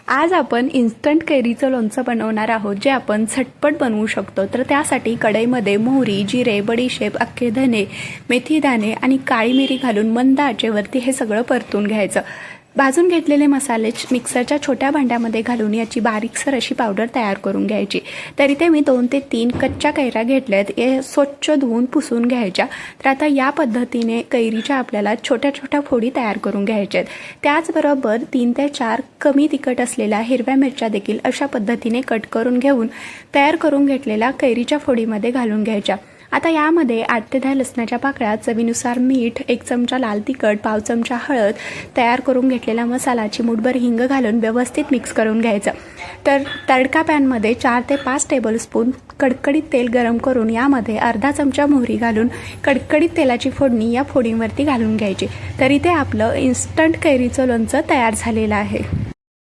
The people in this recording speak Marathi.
आज आपण इन्स्टंट कैरीचं लोणचं बनवणार आहोत, जे आपण झटपट बनवू शकतो। तर त्यासाठी कढईमध्ये मोहरी, जिरे, बडीशेप, अख्खे धने, मेथीदाणे आणि काळी मिरी घालून मंद आचेवरती हे सगळं परतून घ्यायचं। भाजून घेतलेले मसाले मिक्सरच्या छोट्या भांड्यामध्ये घालून याची बारीकसर अशी पावडर तयार करून घ्यायची। तर इथे मी 2 ते 3 कच्च्या कैऱ्या घेतल्यात, हे स्वच्छ धुवून पुसून घ्यायच्या। तर आता या पद्धतीने कैरीच्या आपल्याला छोट्या छोट्या फोडी तयार करून घ्यायच्या आहेत। त्याचबरोबर 3 ते 4 कमी तिखट असलेल्या हिरव्या मिरच्या देखील अशा पद्धतीने कट करून घेऊन तयार करून घेतलेल्या कैरीच्या फोडीमध्ये घालून घ्यायच्या। आता यामध्ये 8 ते 10 लसणाच्या पाकळ्या, चवीनुसार मीठ, 1 चमचा लाल तिखट, पाव चमचा हळद, तयार करून घेतलेला मसाला, चिमूटभर हिंग घालून व्यवस्थित मिक्स करून घ्यायचं। तर तडका पॅनमध्ये 4 ते 5 टेबलस्पून कडकडीत तेल गरम करून यामध्ये अर्धा चमचा मोहरी घालून कडकडीत तेलाची फोडणी या फोडींवरती घालून घ्यायची। तर इथे आपलं इन्स्टंट कैरीचं लोणचं तयार झालेलं आहे।